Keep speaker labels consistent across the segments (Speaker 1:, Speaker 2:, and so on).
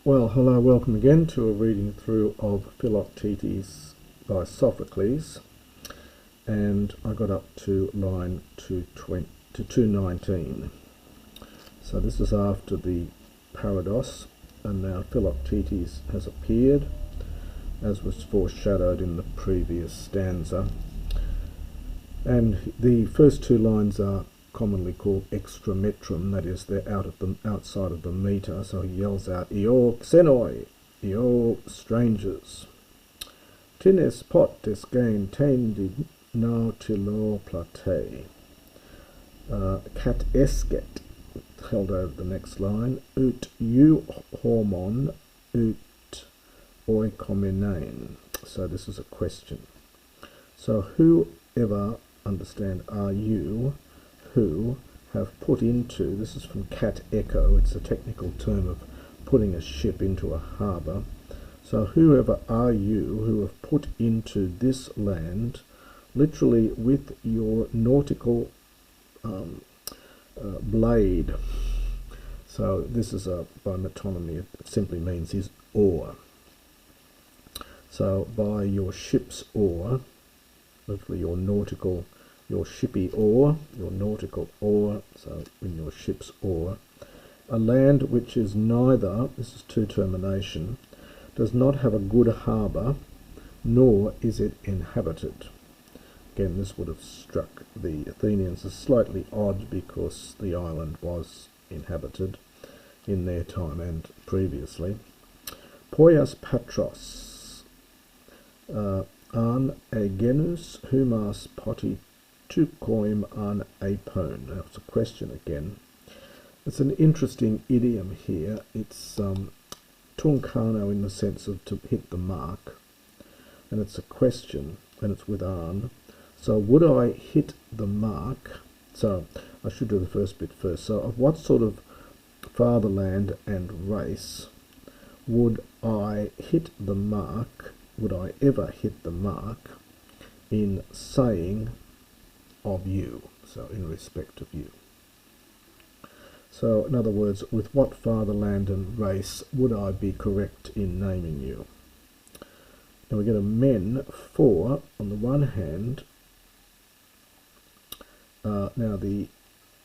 Speaker 1: Well, hello, welcome again to a reading through of Philoktetes by Sophocles, and I got up to line 219. So this is after the parados, and now Philoktetes has appeared, as was foreshadowed in the previous stanza. And the first two lines are commonly called extrametrum, that is, they're outside of the meter. So he yells out, "Io xenoi, Io strangers, tines potes gain tendi nautilo plate, cat esket," held over the next line, "ut eu hormon ut oikomenein." So this is a question. So whoever, understand, are you who have put into, this is from cat echo, it's a technical term of putting a ship into a harbour. So whoever are you who have put into this land, literally with your nautical blade. So this is by metonymy, it simply means his oar. So by your ship's oar, literally your shippy oar, your nautical oar, so in your ship's oar, a land which is neither, this is to termination, does not have a good harbour, nor is it inhabited. Again, this would have struck the Athenians as slightly odd because the island was inhabited in their time and previously. Poias patros an agenus humas poti tukoim an apone. Now it's a question again. It's an interesting idiom here. It's tunkano in the sense of to hit the mark, and it's a question, and it's with an. So would I hit the mark? So I should do the first bit first. So of what sort of fatherland and race would I hit the mark? Would I ever hit the mark in saying of you? So in respect of you. So in other words, with what fatherland and race would I be correct in naming you? Now we get a men for, on the one hand, now the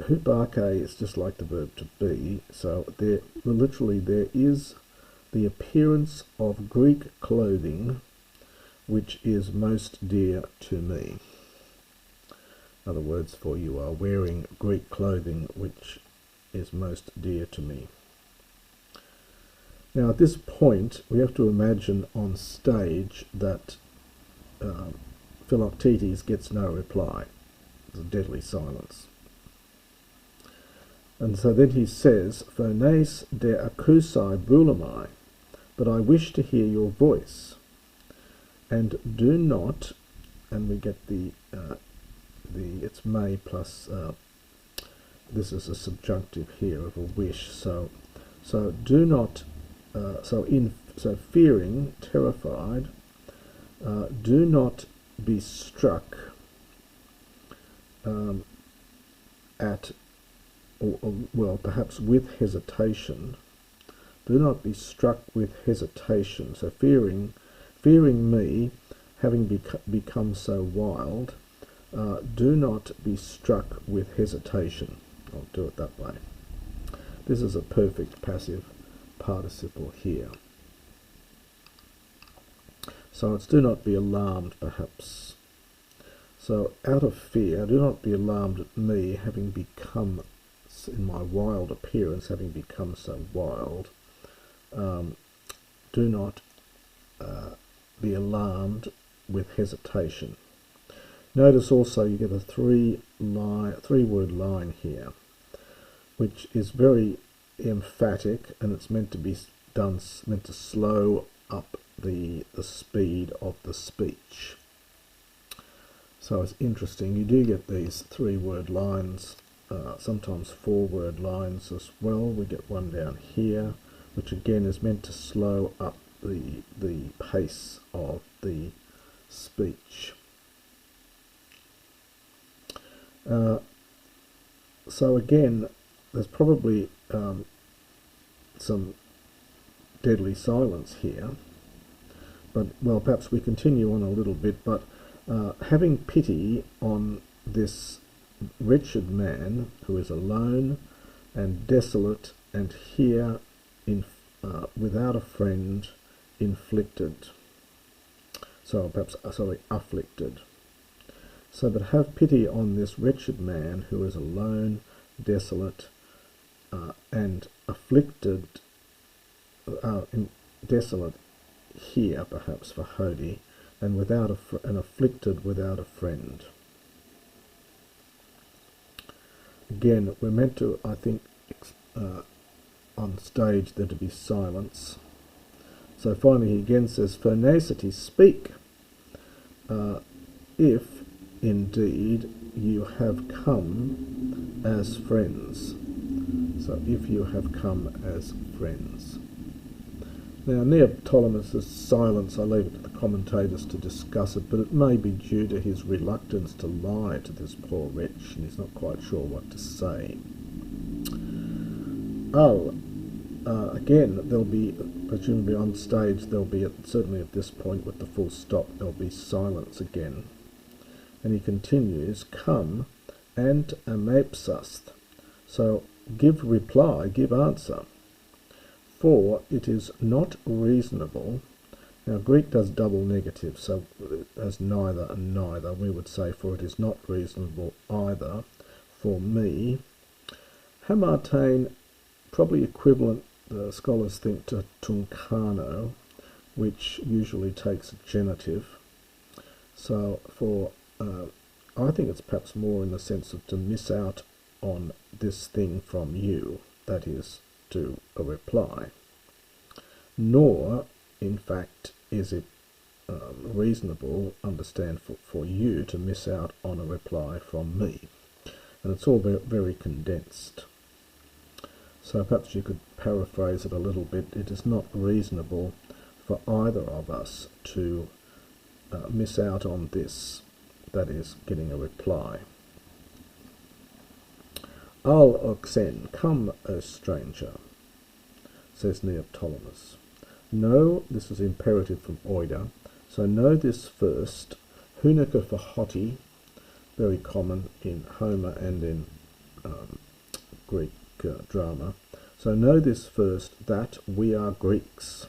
Speaker 1: hupake is just like the verb to be, so there is the appearance of Greek clothing which is most dear to me. In other words, for you are wearing Greek clothing which is most dear to me. Now at this point we have to imagine on stage that Philoktetes gets no reply. There's a deadly silence. And so then he says, "Phones de acusai bulamai," but I wish to hear your voice. And do not, and we get it's may plus, this is a subjunctive here of a wish. So do not, so fearing, terrified, do not be struck at, well, perhaps with hesitation. Do not be struck with hesitation. So fearing me, having become so wild, do not be struck with hesitation. I'll do it that way. This is a perfect passive participle here. So it's do not be alarmed, perhaps. So out of fear, do not be alarmed at me, having become, in my wild appearance, having become so wild. Do not be alarmed with hesitation. Notice also you get a three-word line here, which is very emphatic, and it's meant to slow up the speed of the speech. So it's interesting. You do get these three-word lines, sometimes four-word lines as well. We get one down here, which again is meant to slow up the pace of the speech. So again, there's probably some deadly silence here. But, well, perhaps we continue on a little bit, but having pity on this wretched man who is alone and desolate and here without a friend, inflicted. So perhaps, afflicted. So, but have pity on this wretched man who is alone, desolate, and afflicted, desolate here, perhaps for Hody, and and afflicted without a friend. Again, we're meant to, I think, on stage there to be silence. So finally he again says, Philoktetes, speak, if indeed you have come as friends. So if you have come as friends. Now Neoptolemos' silence, I leave it to the commentators to discuss it, but it may be due to his reluctance to lie to this poor wretch, and he's not quite sure what to say. Again, there'll be, presumably on stage, there'll be, certainly at this point with the full stop, there'll be silence again. And he continues, come and amapsast. So give reply, give answer. For it is not reasonable. Now Greek does double negative, so as neither and neither, we would say, for it is not reasonable either for me. Hamartane, probably equivalent, the scholars think, to tunkano, which usually takes a genitive. So for, I think it's perhaps more in the sense of to miss out on this thing from you, that is, to a reply. Nor, in fact, is it reasonable, understand, for you to miss out on a reply from me. And it's all very, very condensed. So perhaps you could paraphrase it a little bit. It is not reasonable for either of us to miss out on this, that is, getting a reply. Al oxen, come, O stranger, says Neoptolemos. Know, this is imperative from oida, so know this first. Hunica for hoti, very common in Homer and in Greek drama. So know this first, that we are Greeks.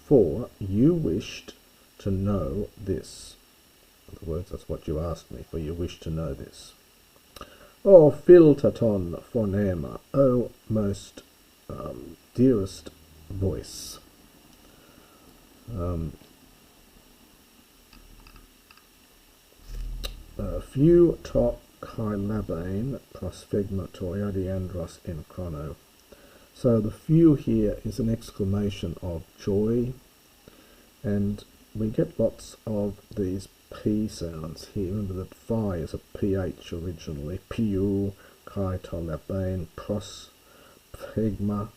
Speaker 1: For you wished to know this. In other words, that's what you asked me, for you wished to know this. O Philoktetes phonema, O most dearest voice. Few to kai labane prosphegma toriadiandros in chrono. So the few here is an exclamation of joy, and we get lots of these P sounds here. Remember that phi is a PH originally. Piu, kai to labane, prosphegma.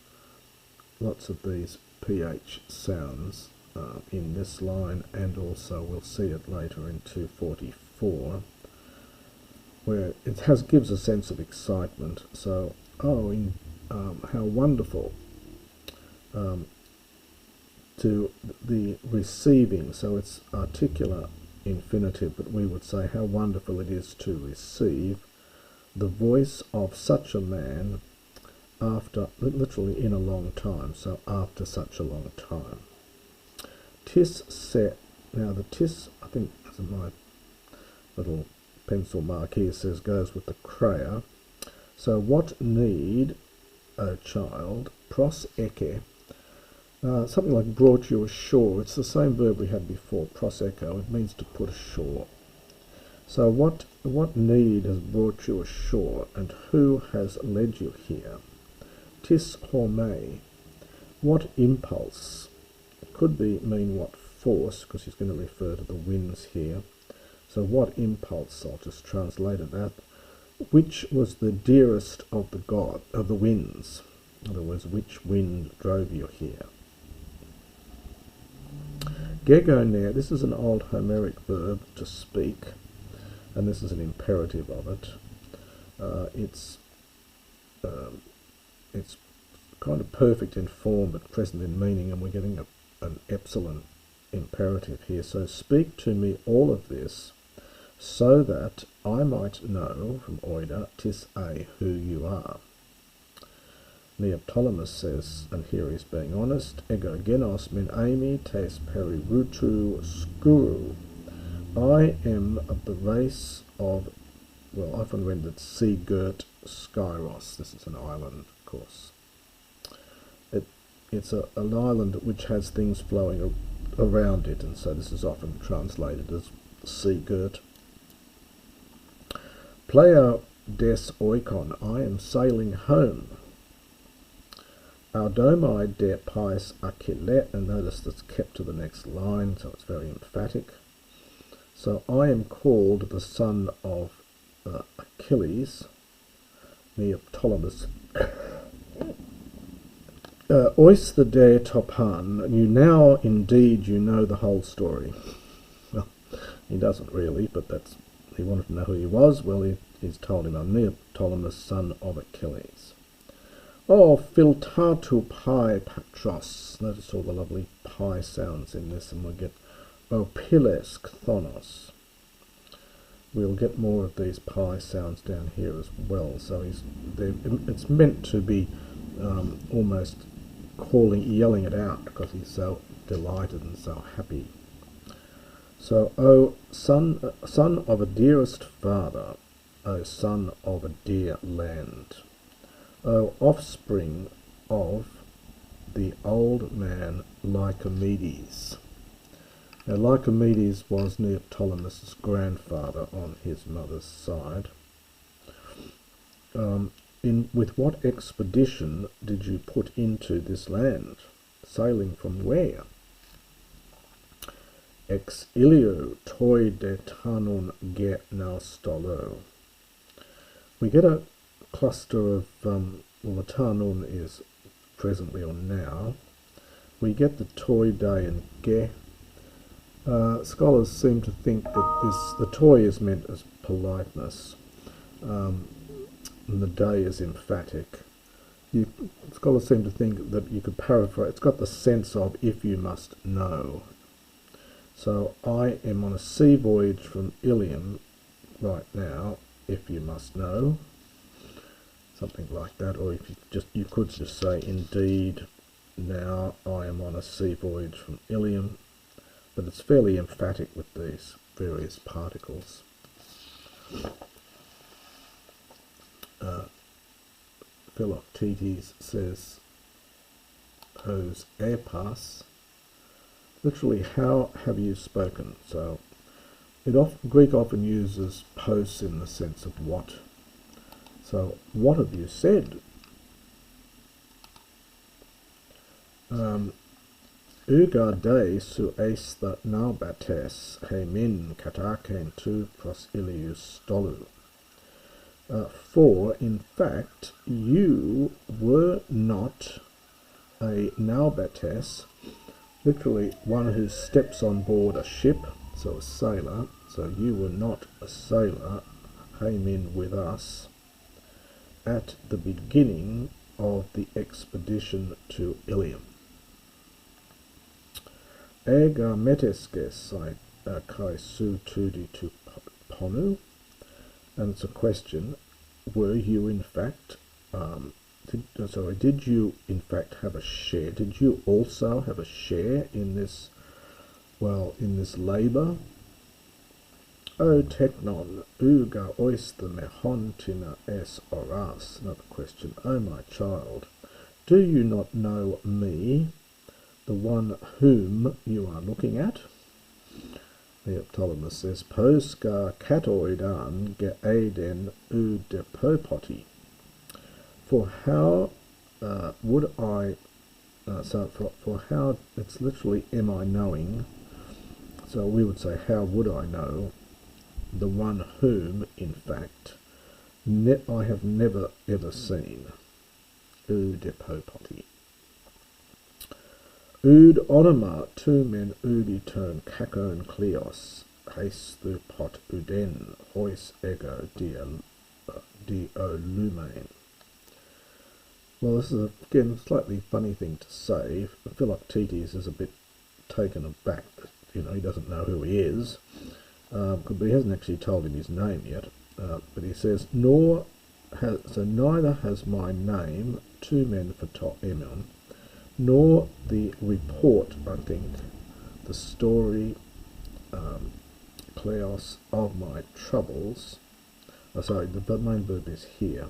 Speaker 1: Lots of these PH sounds in this line, and also we'll see it later in 244, where it gives a sense of excitement. So, how wonderful to the receiving. So it's articular infinitive, but we would say how wonderful it is to receive the voice of such a man after, literally in a long time, so after such a long time. Tis set, now the tis, I think, as my little pencil mark here says, goes with the crea. So what need, O child, pros eke, something like brought you ashore. It's the same verb we had before, pros echo. It means to put ashore. So what need has brought you ashore, and who has led you here? Tis horme, what impulse? It could mean what force, because he's going to refer to the winds here. So what impulse? I'll just translate it that. Which was the dearest of the winds? In other words, which wind drove you here? Gegoner, this is an old Homeric verb, to speak, and this is an imperative of it. It's kind of perfect in form but present in meaning, and we're getting an epsilon imperative here. So speak to me all of this, so that I might know from oida tis a who you are. Neoptolemos says, and here he's being honest, ego genos min ami tes perirutu skuru. I am of the race of, well, often rendered sea-girt Skyros. This is an island, of course. It's an island which has things flowing around it, and so this is often translated as sea-girt. Playa des oikon, I am sailing home. Audomai de pais achille, and notice that's kept to the next line, so it's very emphatic. So I am called the son of Achilles, Neoptolemos. Ois the de topan, you now indeed you know the whole story. Well, he doesn't really, but he wanted to know who he was. Well, he's told him, I'm Neoptolemos, son of Achilles. Oh, Philoktetes pi patros. Notice all the lovely pi sounds in this, and we'll get Opiles ktonos. We'll get more of these pi sounds down here as well. So it's meant to be almost yelling it out, because he's so delighted and so happy. So, O son of a dearest father, O son of a dear land, O offspring of the old man Lycomedes. Now, Lycomedes was Neoptolemos' grandfather on his mother's side. With what expedition did you put into this land? Sailing from where? Ex ilio toi de tanon ge naustolo. We get a cluster of, well, the tanun is presently or now. We get the toi de and ge. Scholars seem to think that the toi is meant as politeness, and the day is emphatic. Scholars seem to think that you could paraphrase, it's got the sense of if you must know. So I am on a sea voyage from Ilium right now, if you must know. Something like that, or if you could just say, indeed, now I am on a sea voyage from Ilium. But it's fairly emphatic with these various particles. Philoktetes says, Hos epas, literally, how have you spoken? So Greek often uses pos in the sense of what. So, what have you said? Uga de su eista naubates hemin kataken tu pros ilius stolu. For, in fact, you were not a naubates, literally one who steps on board a ship, so a sailor. So you were not a sailor, hemin with us, at the beginning of the expedition to Ilium. Ega meteskes kai su tudi tu ponu, and it's a question, were you in fact, did you in fact have a share? Did you also have a share in this, in this labour? O teknon, uga oista mehontina es oras. Another question. O my child, do you not know me, the one whom you are looking at? Neoptolemos says, Posca katoidan ge aden u depopoti. For how would I, for how, it's literally am I knowing, so we would say how would I know the one whom, in fact, I have never ever seen. U depopoti. Ud onoma tu men uditon kakon kleos, heis thu pot uden, hois ego di olumain. Well, this is again a slightly funny thing to say. Philoktetes is a bit taken aback. You know, he doesn't know who he is, but he hasn't actually told him his name yet. But he says, neither has my name two men for To'emon, nor the report, I think, the story, kleos, of my troubles. Sorry, the main verb is here.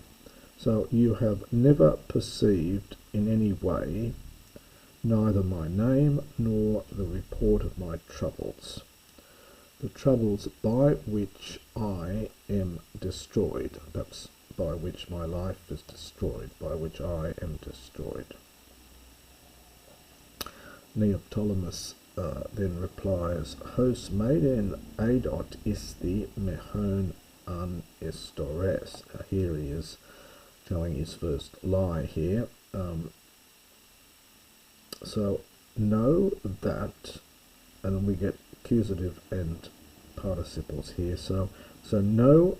Speaker 1: So you have never perceived in any way neither my name nor the report of my troubles, the troubles by which I am destroyed. That's by which my life is destroyed, by which I am destroyed. Neoptolemos then replies, Hos maiden eidot isti mehon an istores. Here he is telling his first lie here. So know that, and we get accusative and participles here. So know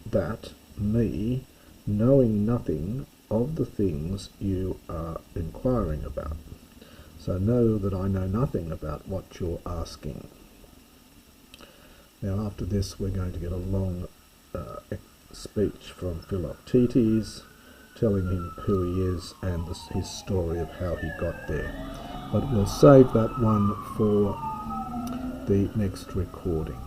Speaker 1: that me, knowing nothing of the things you are inquiring about. So know that I know nothing about what you're asking. Now after this we're going to get a long speech from Philoktetes telling him who he is and his story of how he got there. But we'll save that one for the next recording.